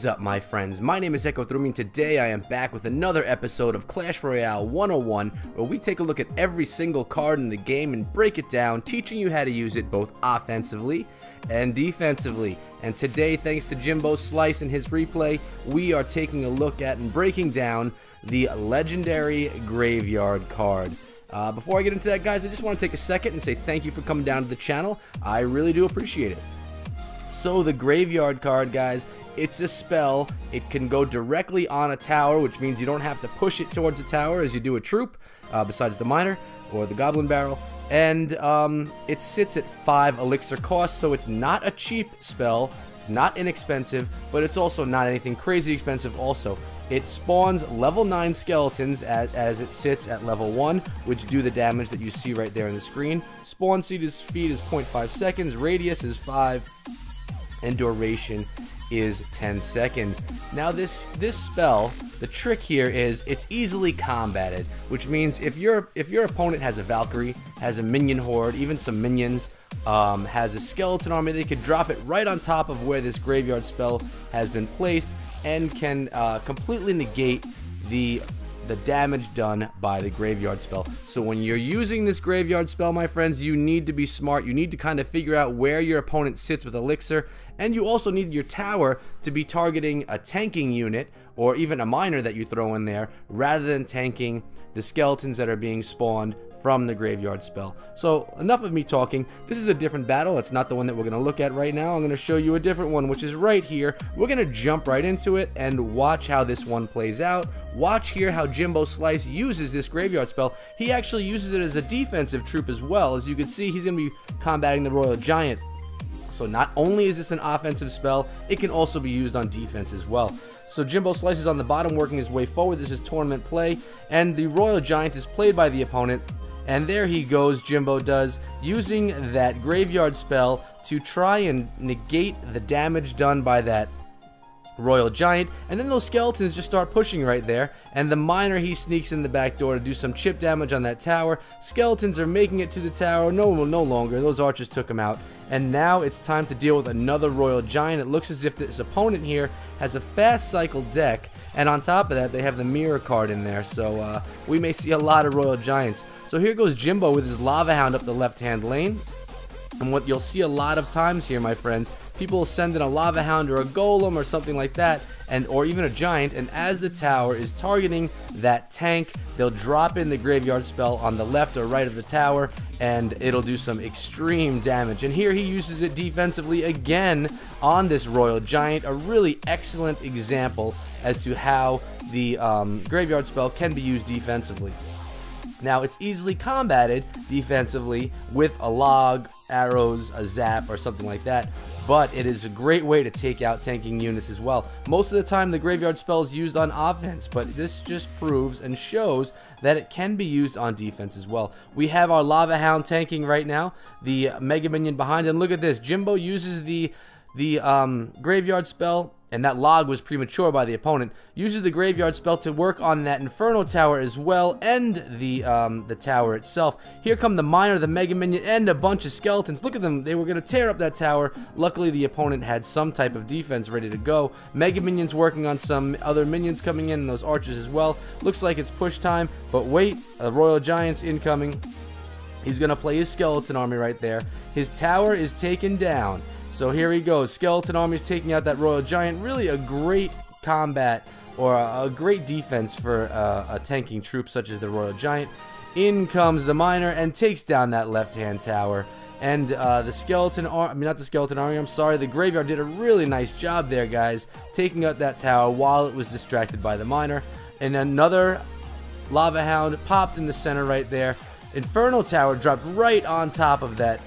is up, my friends? My name is Echo Thrumi, and today I am back with another episode of Clash Royale 101, where we take a look at every single card in the game and break it down, teaching you how to use it both offensively and defensively. And today, thanks to Jimbo Slice and his replay, we are taking a look at and breaking down the legendary Graveyard card. Before I get into that, guys, I just want to take a second and say thank you for coming down to the channel. I really do appreciate it. So the Graveyard card, guys, it's a spell. It can go directly on a tower, which means you don't have to push it towards a tower as you do a troop, besides the miner or the goblin barrel. And it sits at 5 elixir cost, so it's not a cheap spell. It's not inexpensive, but it's also not anything crazy expensive also. It spawns level 9 skeletons as it sits at level 1, which do the damage that you see right there on the screen. Spawn speed is 0.5 seconds, radius is 5, and duration is 10 seconds. Now this spell, the trick here is it's easily combated, which means if your opponent has a Valkyrie, has a minion horde, even some minions, has a skeleton army, they could drop it right on top of where this Graveyard spell has been placed and can completely negate the damage done by the Graveyard spell. So when you're using this Graveyard spell, my friends, you need to be smart. You need to kind of figure out where your opponent sits with elixir, and you also need your tower to be targeting a tanking unit or even a miner that you throw in there, rather than tanking the skeletons that are being spawned from the Graveyard spell. So enough of me talking. This is a different battle. It's not the one that we're going to look at right now. I'm going to show you a different one, which is right here. We're going to jump right into it and watch how this one plays out. Watch here how Jimbo Slice uses this Graveyard spell. He actually uses it as a defensive troop as well. As you can see, he's going to be combating the Royal Giant. So not only is this an offensive spell, it can also be used on defense as well. So Jimbo Slice is on the bottom working his way forward. This is tournament play, and the Royal Giant is played by the opponent. And there he goes, Jimbo does, using that Graveyard spell to try and negate the damage done by that Royal Giant, and then those skeletons just start pushing right there, and the miner, he sneaks in the back door to do some chip damage on that tower. Skeletons are making it to the tower. No longer. Those archers took him out, and now it's time to deal with another Royal Giant. It looks as if this opponent here has a fast cycle deck, and on top of that, they have the mirror card in there, so we may see a lot of Royal Giants. So here goes Jimbo with his Lava Hound up the left-hand lane, and what you'll see a lot of times here, my friends, people will send in a Lava Hound or a Golem or something like that, or even a Giant, and as the tower is targeting that tank, they'll drop in the Graveyard spell on the left or right of the tower, and it'll do some extreme damage. And here he uses it defensively again on this Royal Giant, a really excellent example as to how the Graveyard spell can be used defensively. Now, it's easily combated defensively with a log, arrows, a zap, or something like that, but it is a great way to take out tanking units as well. Most of the time, the Graveyard spell is used on offense, but this just proves and shows that it can be used on defense as well. We have our Lava Hound tanking right now, the Mega Minion behind, and look at this. Jimbo uses the Graveyard spell, and that log was premature by the opponent, uses the Graveyard spell to work on that Inferno Tower as well, and the tower itself. Here come the miner, the Mega Minion, and a bunch of skeletons. Look at them. They were going to tear up that tower. Luckily, the opponent had some type of defense ready to go. Mega Minion's working on some other minions coming in, and those archers as well. Looks like it's push time, but wait, a Royal Giant's incoming. He's going to play his skeleton army right there. His tower is taken down. So here he goes. Skeleton army is taking out that Royal Giant. Really a great combat or a great defense for a tanking troop such as the Royal Giant. In comes the miner and takes down that left-hand tower. And the skeleton army, not the skeleton army, I'm sorry, the Graveyard did a really nice job there, guys, taking out that tower while it was distracted by the miner. And another Lava Hound popped in the center right there. Inferno Tower dropped right on top of that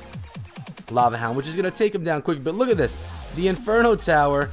Lava Hound, which is going to take him down quick. But look at this. The Inferno Tower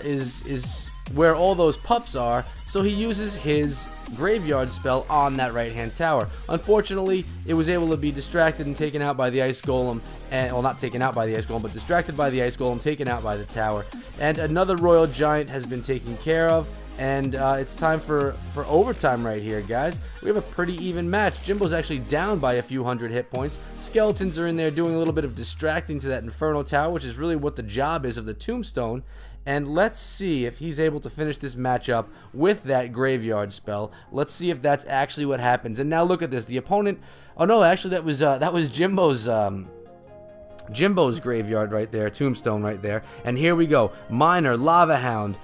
is where all those pups are, so he uses his Graveyard spell on that right-hand tower. Unfortunately, it was able to be distracted and taken out by the Ice Golem, and, well, not taken out by the Ice Golem, but distracted by the Ice Golem, taken out by the tower. And another Royal Giant has been taken care of, and it's time for overtime right here, guys. We have a pretty even match. Jimbo's actually down by a few hundred hit points. Skeletons are in there doing a little bit of distracting to that Inferno Tower, which is really what the job is of the Tombstone. And let's see if he's able to finish this matchup with that graveyard spell. Let's see if that's actually what happens. And now look at this. The opponent... Oh, no, actually, that was Jimbo's graveyard right there, tombstone right there. And here we go. Miner, Lava Hound.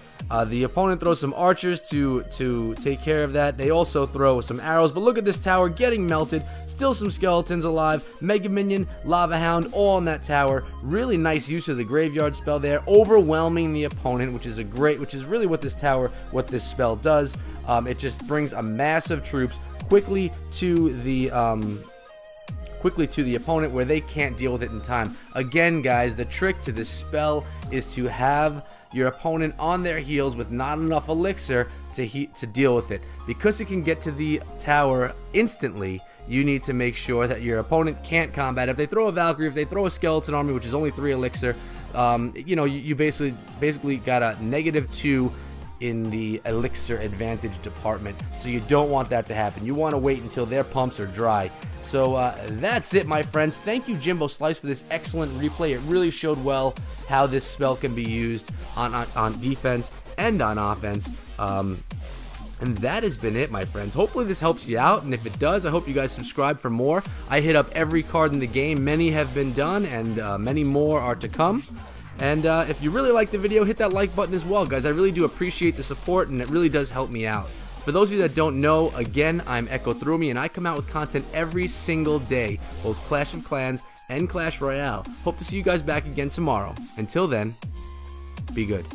The opponent throws some archers to take care of that. They also throw some arrows, but look at this tower getting melted. Still some skeletons alive. Mega Minion, Lava Hound, all on that tower. Really nice use of the graveyard spell there, overwhelming the opponent, which is really what this spell does. It just brings a mass of troops quickly to the opponent where they can't deal with it in time. Again, guys, the trick to this spell is to have your opponent on their heels with not enough elixir to deal with it. Because it can get to the tower instantly, you need to make sure that your opponent can't combat. If they throw a Valkyrie, if they throw a skeleton army, which is only 3 elixir, you know, you basically got a -2 in the elixir advantage department, so you don't want that to happen. You want to wait until their pumps are dry. So that's it, my friends. Thank you, Jimbo Slice, for this excellent replay. It really showed well how this spell can be used on defense and on offense. And that has been it, my friends. Hopefully this helps you out, and if it does, I hope you guys subscribe for more. I hit up every card in the game. Many have been done, and many more are to come. And if you really like the video, hit that like button as well, guys. I really do appreciate the support, and it really does help me out. For those of you that don't know, again, I'm Echo Thrumi, and I come out with content every single day, both Clash of Clans and Clash Royale. Hope to see you guys back again tomorrow. Until then, be good.